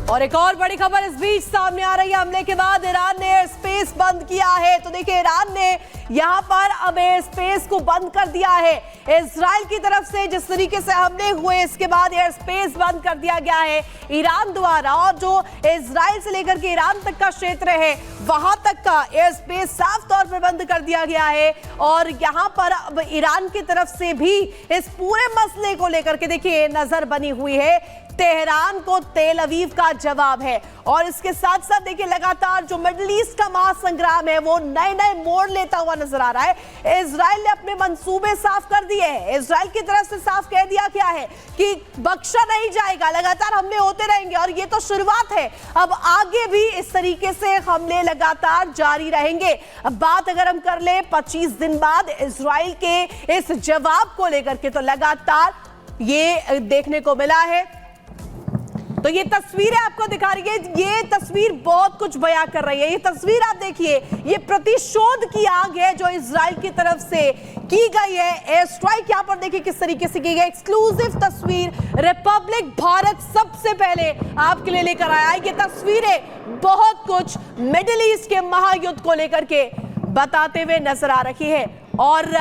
और एक और बड़ी खबर इस बीच सामने आ रही है। हमले के बाद ईरान ने एयर स्पेस बंद किया है। तो देखिए, ईरान ने यहां पर अब एयर स्पेस को बंद कर दिया है। इजराइल की तरफ से जिस तरीके से हमले हुए, इसके बाद एयर स्पेस बंद कर दिया गया है ईरान द्वारा। और जो इजराइल से लेकर के ईरान तक का क्षेत्र है, वहां तक का एयर स्पेस साफ तौर पर बंद कर दिया गया है। और यहां पर अब ईरान की तरफ से भी इस पूरे मसले को लेकर के देखिए नजर बनी हुई है। तेहरान को तेल अवीव का जवाब है। और इसके साथ साथ देखिए, लगातार जो मिडिल ईस्ट का महासंग्राम है वो नए नए मोड़ लेता हुआ नजर आ रहा है। इजराइल ने अपने मंसूबे साफ कर दिए हैं। इजराइल की तरफ से साफ कह दिया गया है कि बख्शा नहीं जाएगा, लगातार हमले होते रहेंगे। और ये तो शुरुआत है, अब आगे भी इस तरीके से हमले लगातार जारी रहेंगे। अब बात अगर हम कर ले 25 दिन बाद इजराइल के इस जवाब को लेकर के, तो लगातार ये देखने को मिला है। तो ये तस्वीरें आपको दिखा रही है, ये तस्वीर बहुत कुछ बयां कर रही है। ये तस्वीर आप देखिए, ये प्रतिशोध की आग है जो इजराइल की तरफ से की गई है। एयर स्ट्राइक यहां पर देखिए किस तरीके से की गई। एक्सक्लूसिव तस्वीर रिपब्लिक भारत सबसे पहले आपके लिए लेकर आया है। ये तस्वीरें बहुत कुछ मिडिल ईस्ट के महायुद्ध को लेकर के बताते हुए नजर आ रही है। और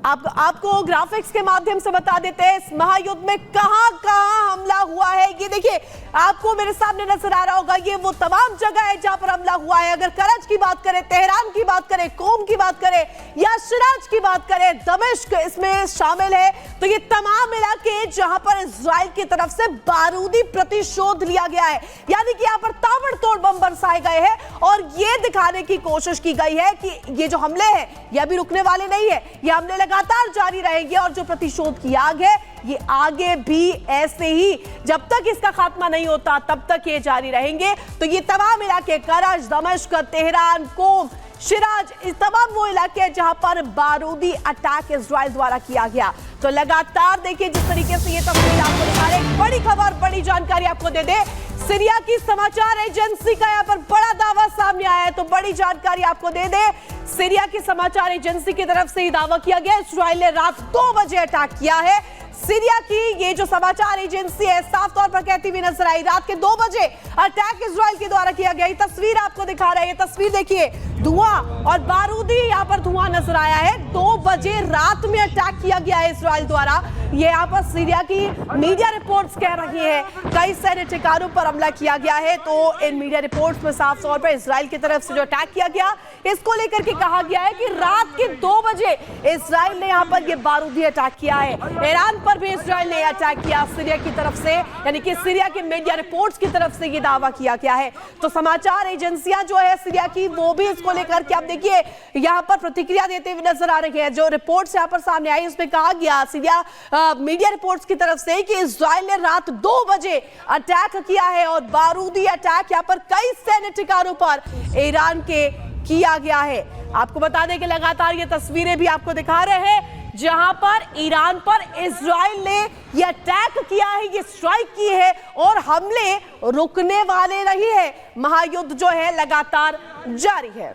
आपको ग्राफिक्स के माध्यम से बता देते हैं इस महायुद्ध में कहां कहां हमला हुआ है। ये देखिए, आपको मेरे सामने नजर आ रहा होगा, ये वो तमाम जगह है जहां पर हमला हुआ है। अगर करज की बात करें, तेहरान की बात करें, कोम की बात करें या शिराज की बात करें, दमिश्क इसमें शामिल है। तो ये तमाम इलाके जहां पर इजराइल की तरफ से बारूदी प्रतिशोध लिया गया है, यानी कि यहां पर ताबड़तोड़ बम बरसाए गए हैं। और ये दिखाने की कोशिश की गई है कि ये जो हमले हैं ये अभी रुकने वाले नहीं है, ये हमले लगातार जारी रहेंगे। और जो प्रतिशोध की आग है ये आगे भी ऐसे ही, जब तक इसका खात्मा नहीं होता तब तक ये जारी रहेंगे। तो ये तमाम इलाके, करज, दमिश्क, तेहरान, कोम, शिराज, इस तमाम वो इलाके हैं जहां पर बारूदी अटैक इजराइल द्वारा किया गया। तो लगातार देखिए जिस तरीके से ये तस्वीर आपको दिखा रहे हैं। बड़ी खबर, बड़ी जानकारी आपको दे दे, सीरिया की समाचार एजेंसी का यहां पर बड़ा दावा सामने आया है। तो बड़ी जानकारी आपको दे दे, सीरिया की समाचार एजेंसी की तरफ से ही दावा किया गया, इजराइल ने रात 2 बजे अटैक किया है। सीरिया की ये जो समाचार एजेंसी है साफ तौर पर कहती हुई नजर आई, रात के 2 बजे अटैक इजराइल के द्वारा किया गया। ये तस्वीर आपको दिखा रहे हैं, ये तस्वीर देखिए, धुआं और बारूदी यहाँ पर धुआं नजर आया है। 2 बजे रात में अटैक किया गया है इजराइल द्वारा। ये यहाँ पर सीरिया की मीडिया रिपोर्ट्स कह रही है कई सैन्य ठिकानों पर हमला किया गया है। तो इन मीडिया रिपोर्ट्स में साफ तौर पर इजराइल की तरफ से जो अटैक किया गया, इसको लेकर के कहा गया है कि रात के 2 बजे इजराइल ने यहाँ पर ये बारूदी अटैक किया है। ईरान पर भी इजराइल ने अटैक किया सीरिया की तरफ से, यानी कि सीरिया के मीडिया रिपोर्ट्स की तरफ से ये दावा किया गया है। तो समाचार एजेंसियां जो है सीरिया की, वो भी इसको लेकर के आप देखिए यहाँ पर प्रतिक्रिया देते हुए नजर आ रही है। जो रिपोर्ट्स यहाँ पर सामने आई उसमें कहा गया सीरिया मीडिया रिपोर्ट्स की तरफ से कि इजराइल ने रात 2 बजे अटैक किया है। और बारूदी अटैक यहाँ पर कई सैन्य ठिकानों पर ईरान के किया गया है। आपको बता दें कि लगातार ये तस्वीरें भी आपको दिखा रहे हैं जहां पर ईरान पर इजराइल ने ये अटैक किया है, ये स्ट्राइक की है और हमले रुकने वाले नहीं है। महायुद्ध जो है लगातार जारी है।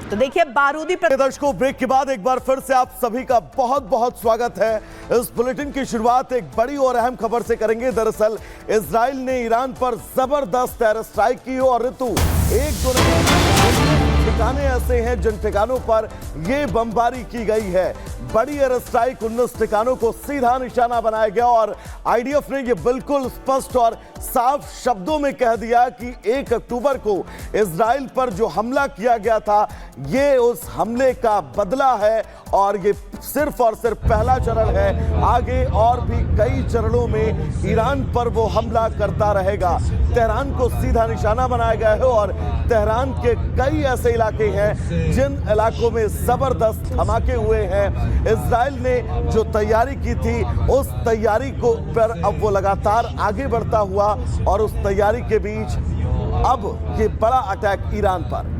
तो देखिए, बारूदी दर्शकों, ब्रेक के बाद एक बार फिर से आप सभी का बहुत बहुत स्वागत है। इस बुलेटिन की शुरुआत एक बड़ी और अहम खबर से करेंगे। दरअसल इजराइल ने ईरान पर जबरदस्त एयर स्ट्राइक की और ऋतु एक दो ठिकाने ऐसे हैं जिन ठिकानों पर यह बमबारी की गई है। बड़ी एयर स्ट्राइक 19 ठिकानों को सीधा निशाना बनाया गया। और आईडीएफ ने यह बिल्कुल स्पष्ट और साफ शब्दों में कह दिया कि 1 अक्टूबर को इजराइल पर जो हमला किया गया था, ये उस हमले का बदला है और ये सिर्फ और सिर्फ पहला चरण है। आगे और भी कई चरणों में ईरान पर वो हमला करता रहेगा। तेहरान को सीधा निशाना बनाया गया है और तेहरान के कई ऐसे इलाके हैं जिन इलाकों में जबरदस्त धमाके हुए हैं। इजराइल ने जो तैयारी की थी, उस तैयारी को पर अब वो लगातार आगे बढ़ता हुआ और उस तैयारी के बीच अब ये बड़ा अटैक ईरान पर।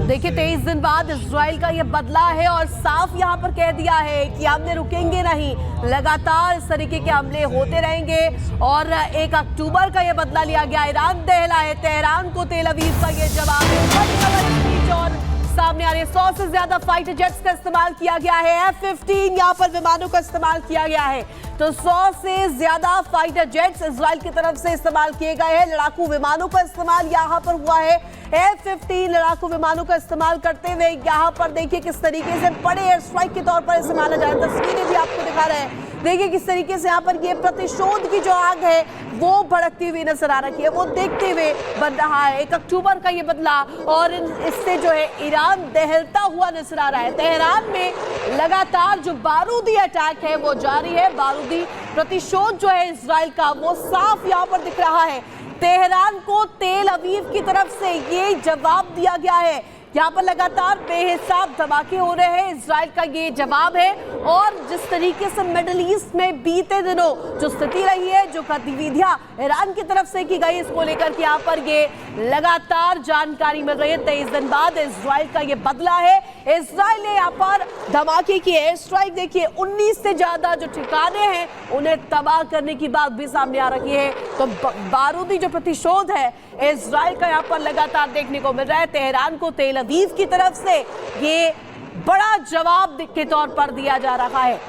देखिए, 23 दिन बाद इजराइल का यह बदला है और साफ यहां पर कह दिया है कि हमने रुकेंगे नहीं, लगातार इस तरीके के हमले होते रहेंगे। और 1 अक्टूबर का यह बदला लिया गया। ईरान दहला है तेहरान को, तेल अवीव का यह जवाब है। और सामने आ रही है। 100 से ज्यादा फाइटर जेट्स का इस्तेमाल किया गया है। F-15 यहां पर विमानों का इस्तेमाल किया गया है। तो 100 से ज्यादा फाइटर जेट्स इजराइल की तरफ से इस्तेमाल किए गए हैं। लड़ाकू विमानों का इस्तेमाल यहां पर हुआ है। F-15 लड़ाकू विमानों का इस्तेमाल करते हुए यहां पर देखिए किस तरीके से बड़े एयर स्ट्राइक के तौर पर इसे माना जा रहा है। तस्वीरें भी आपको दिखा रहे हैं। देखिए किस तरीके से यहाँ पर ये प्रतिशोध की जो आग है वो भड़कती हुई नजर आ रही है, वो देखते हुए बन रहा है। 1 अक्टूबर का ये बदला और इससे जो है ईरान दहलता हुआ नजर आ रहा है। तेहरान में लगातार जो बारूदी अटैक है वो जारी है। बारूदी प्रतिशोध जो है इजराइल का वो साफ यहाँ पर दिख रहा है। तेहरान को तेल अवीव की तरफ से ये जवाब दिया गया है। यहाँ पर लगातार बेहिसाब धमाके हो रहे हैं। इजराइल का ये जवाब है। और जिस तरीके से मिडिल ईस्ट में बीते दिनों जो स्थिति रही है, जो गतिविधियां ईरान की तरफ से की गई, इसको लेकर के यहाँ पर ये लगातार जानकारी मिल रही है। 23 दिन बाद इजराइल का ये बदला है। इजराइल ने यहाँ पर धमाके की एयर स्ट्राइक देखिए 19 से ज्यादा जो ठिकाने हैं उन्हें तबाह करने की बात भी सामने आ रही है। तो बारूदी जो प्रतिशोध है इजराइल का यहाँ पर लगातार देखने को मिल रहा है। तेहरान को तेल अवीव की तरफ से ये बड़ा जवाब के तौर पर दिया जा रहा है।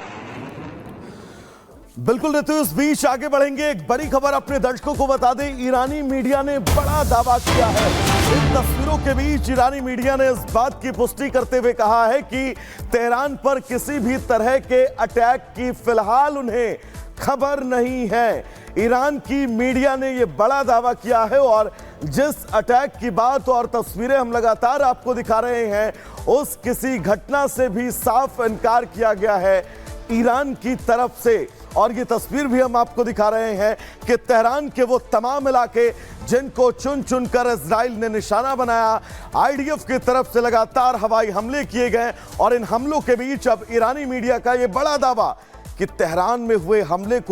बिल्कुल रितु, इस बीच आगे बढ़ेंगे। एक बड़ी खबर अपने दर्शकों को बता दें, ईरानी मीडिया ने बड़ा दावा किया है। इन तस्वीरों के बीच ईरानी मीडिया ने इस बात की पुष्टि करते हुए कहा है कि तेहरान पर किसी भी तरह के अटैक की फिलहाल उन्हें खबर नहीं है। ईरान की मीडिया ने यह बड़ा दावा किया है और जिस अटैक की बात और तस्वीरें हम लगातार आपको दिखा रहे हैं, उस किसी घटना से भी साफ इनकार किया गया है ईरान की तरफ से। और ये तस्वीर भी हम आपको दिखा रहे हैं कि तेहरान के वो तमाम इलाके जिनको चुन चुनकर इजराइल ने निशाना बनाया, आईडीएफ की तरफ से लगातार हवाई हमले किए गए। और इन हमलों के बीच अब ईरानी मीडिया का ये बड़ा दावा कि तेहरान में हुए हमले को